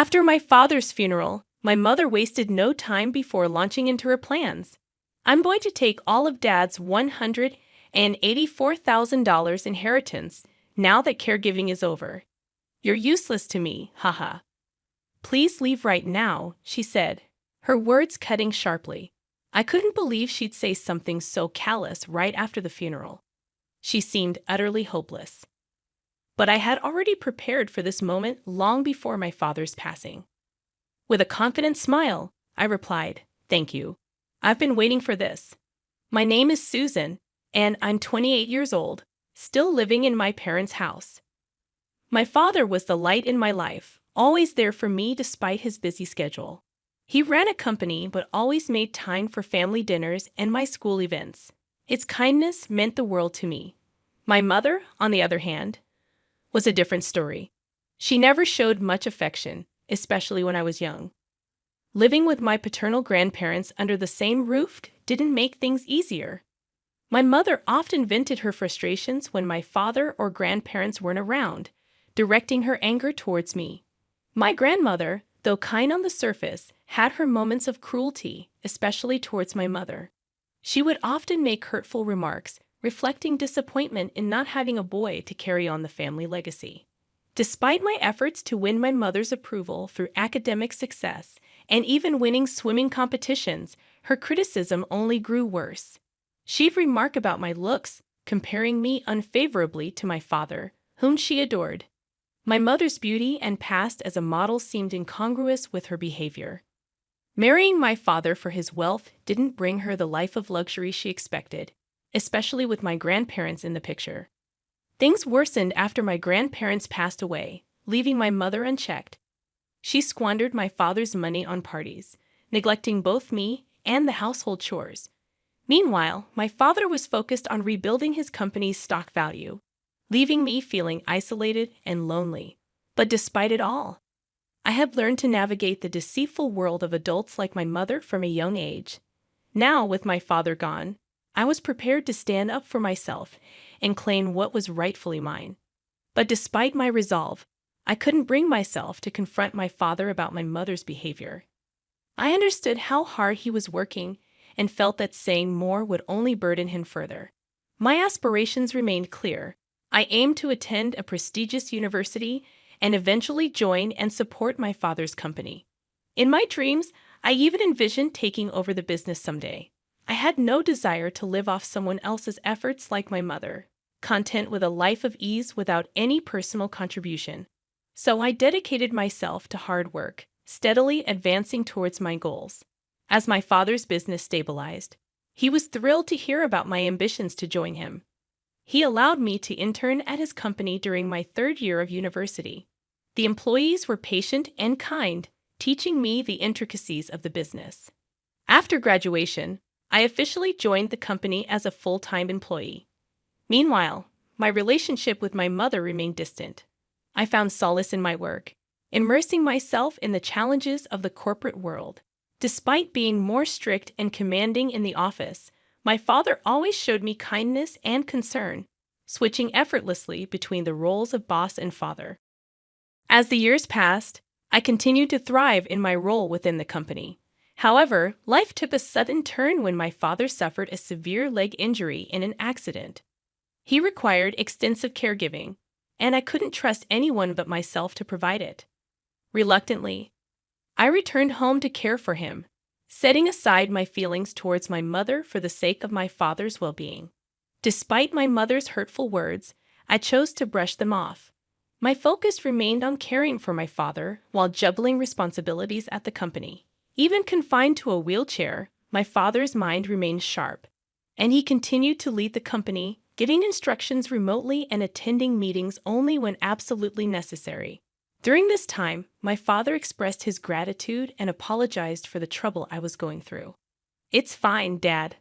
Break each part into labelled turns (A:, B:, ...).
A: After my father's funeral, my mother wasted no time before launching into her plans. I'm going to take all of Dad's $184,000 inheritance now that caregiving is over. You're useless to me, haha. Please leave right now, she said, her words cutting sharply. I couldn't believe she'd say something so callous right after the funeral. She seemed utterly hopeless. But I had already prepared for this moment long before my father's passing. With a confident smile, I replied, "Thank you. I've been waiting for this. My name is Susan, and I'm 28 years old, still living in my parents' house." My father was the light in my life, always there for me despite his busy schedule. He ran a company but always made time for family dinners and my school events. Its kindness meant the world to me. My mother, on the other hand, was a different story. She never showed much affection, especially when I was young. Living with my paternal grandparents under the same roof didn't make things easier. My mother often vented her frustrations when my father or grandparents weren't around, directing her anger towards me. My grandmother, though kind on the surface, had her moments of cruelty, especially towards my mother. She would often make hurtful remarks, reflecting disappointment in not having a boy to carry on the family legacy. Despite my efforts to win my mother's approval through academic success and even winning swimming competitions, her criticism only grew worse. She'd remark about my looks, comparing me unfavorably to my father, whom she adored. My mother's beauty and past as a model seemed incongruous with her behavior. Marrying my father for his wealth didn't bring her the life of luxury she expected, especially with my grandparents in the picture. Things worsened after my grandparents passed away, leaving my mother unchecked. She squandered my father's money on parties, neglecting both me and the household chores. Meanwhile, my father was focused on rebuilding his company's stock value, leaving me feeling isolated and lonely. But despite it all, I had learned to navigate the deceitful world of adults like my mother from a young age. Now, with my father gone, I was prepared to stand up for myself and claim what was rightfully mine. But despite my resolve, I couldn't bring myself to confront my father about my mother's behavior. I understood how hard he was working and felt that saying more would only burden him further. My aspirations remained clear. I aimed to attend a prestigious university and eventually join and support my father's company. In my dreams, I even envisioned taking over the business someday. I had no desire to live off someone else's efforts like my mother, content with a life of ease without any personal contribution. So I dedicated myself to hard work, steadily advancing towards my goals. As my father's business stabilized, he was thrilled to hear about my ambitions to join him. He allowed me to intern at his company during my third year of university. The employees were patient and kind, teaching me the intricacies of the business. After graduation, I officially joined the company as a full-time employee. Meanwhile, my relationship with my mother remained distant. I found solace in my work, immersing myself in the challenges of the corporate world. Despite being more strict and commanding in the office, my father always showed me kindness and concern, switching effortlessly between the roles of boss and father. As the years passed, I continued to thrive in my role within the company. However, life took a sudden turn when my father suffered a severe leg injury in an accident. He required extensive caregiving, and I couldn't trust anyone but myself to provide it. Reluctantly, I returned home to care for him, setting aside my feelings towards my mother for the sake of my father's well-being. Despite my mother's hurtful words, I chose to brush them off. My focus remained on caring for my father while juggling responsibilities at the company. Even confined to a wheelchair, my father's mind remained sharp, and he continued to lead the company, giving instructions remotely and attending meetings only when absolutely necessary. During this time, my father expressed his gratitude and apologized for the trouble I was going through. "It's fine, Dad,"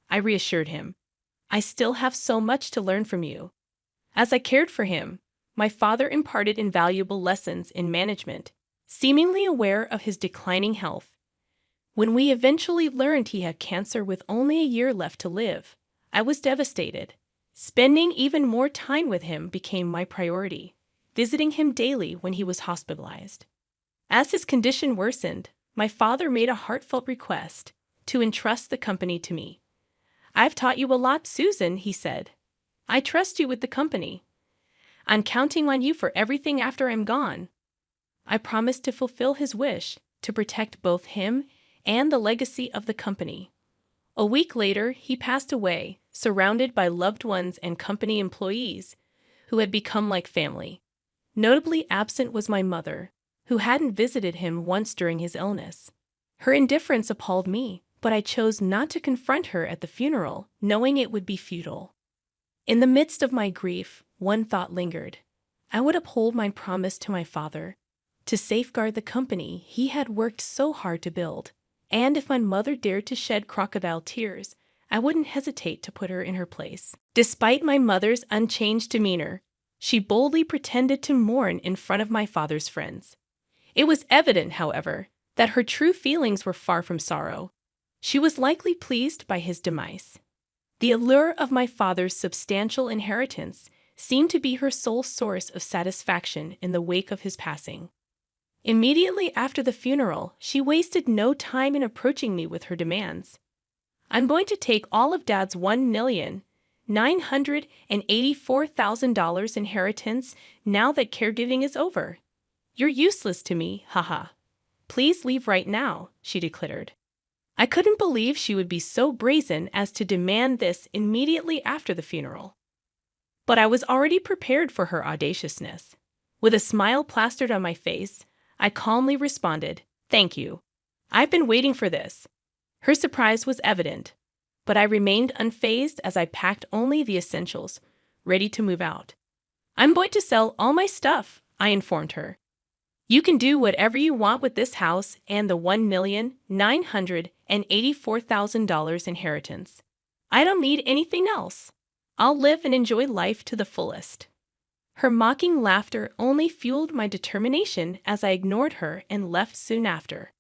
A: I reassured him. "I still have so much to learn from you." As I cared for him, my father imparted invaluable lessons in management, seemingly aware of his declining health. When we eventually learned he had cancer with only a year left to live, I was devastated. Spending even more time with him became my priority, visiting him daily when he was hospitalized. As his condition worsened, my father made a heartfelt request to entrust the company to me. "I've taught you a lot, Susan," he said. "I trust you with the company. I'm counting on you for everything after I'm gone." I promised to fulfill his wish to protect both him and the legacy of the company. A week later, he passed away, surrounded by loved ones and company employees who had become like family. Notably absent was my mother, who hadn't visited him once during his illness. Her indifference appalled me, but I chose not to confront her at the funeral, knowing it would be futile. In the midst of my grief, one thought lingered. I would uphold my promise to my father, to safeguard the company he had worked so hard to build. And if my mother dared to shed crocodile tears, I wouldn't hesitate to put her in her place. Despite my mother's unchanged demeanor, she boldly pretended to mourn in front of my father's friends. It was evident, however, that her true feelings were far from sorrow. She was likely pleased by his demise. The allure of my father's substantial inheritance seemed to be her sole source of satisfaction in the wake of his passing. Immediately after the funeral, she wasted no time in approaching me with her demands. "I'm going to take all of Dad's $1,984,000 inheritance now that caregiving is over. You're useless to me, haha. Please leave right now," she declared. I couldn't believe she would be so brazen as to demand this immediately after the funeral. But I was already prepared for her audaciousness. With a smile plastered on my face, I calmly responded, "Thank you. I've been waiting for this." Her surprise was evident, but I remained unfazed as I packed only the essentials, ready to move out. "I'm going to sell all my stuff," I informed her. "You can do whatever you want with this house and the $1,984,000 inheritance. I don't need anything else. I'll live and enjoy life to the fullest." Her mocking laughter only fueled my determination as I ignored her and left soon after.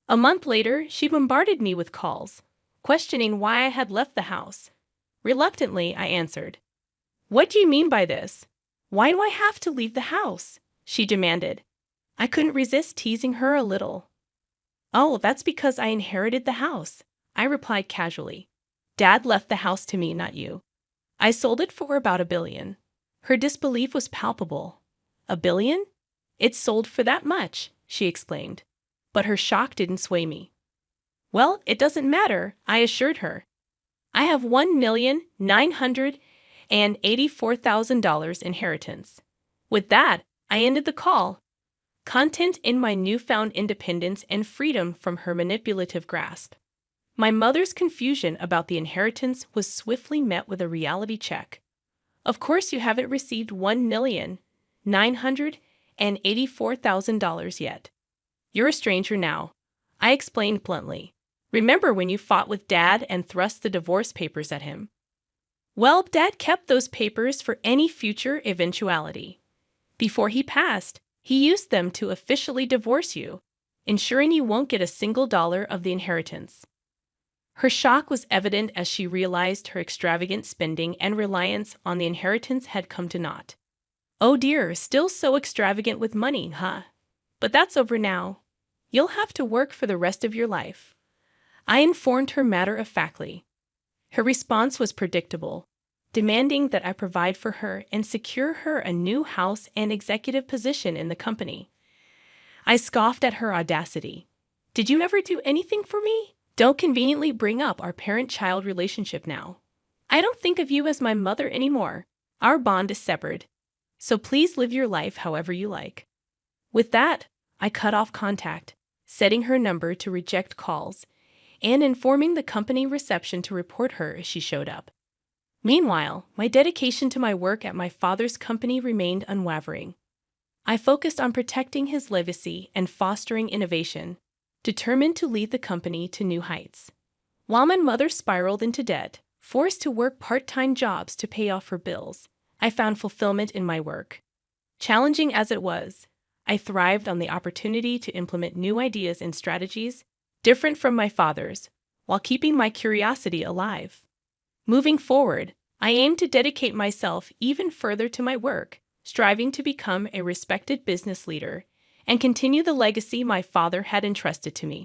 A: A month later, she bombarded me with calls, questioning why I had left the house. Reluctantly, I answered, "What do you mean by this? Why do I have to leave the house?" she demanded. I couldn't resist teasing her a little. "Oh, that's because I inherited the house," I replied casually. "Dad left the house to me, not you. I sold it for about $1 billion. Her disbelief was palpable. "$1 billion? It's sold for that much," she exclaimed. But her shock didn't sway me. "Well, it doesn't matter," I assured her. "I have $1,984,000 inheritance." With that, I ended the call, content in my newfound independence and freedom from her manipulative grasp. My mother's confusion about the inheritance was swiftly met with a reality check. "Of course you haven't received $1,984,000 yet. You're a stranger now," I explained bluntly. "Remember when you fought with Dad and thrust the divorce papers at him? Well, Dad kept those papers for any future eventuality. Before he passed, he used them to officially divorce you, ensuring you won't get a single dollar of the inheritance." Her shock was evident as she realized her extravagant spending and reliance on the inheritance had come to naught. "Oh dear, still so extravagant with money, huh? But that's over now. You'll have to work for the rest of your life," I informed her matter-of-factly. Her response was predictable, demanding that I provide for her and secure her a new house and executive position in the company. I scoffed at her audacity. "Did you ever do anything for me? Don't conveniently bring up our parent-child relationship now. I don't think of you as my mother anymore. Our bond is severed. So please live your life however you like." With that, I cut off contact, setting her number to reject calls, and informing the company reception to report her if she showed up. Meanwhile, my dedication to my work at my father's company remained unwavering. I focused on protecting his legacy and fostering innovation, determined to lead the company to new heights. While my mother spiraled into debt, forced to work part-time jobs to pay off her bills, I found fulfillment in my work. Challenging as it was, I thrived on the opportunity to implement new ideas and strategies, different from my father's, while keeping my curiosity alive. Moving forward, I aim to dedicate myself even further to my work, striving to become a respected business leader and continue the legacy my father had entrusted to me.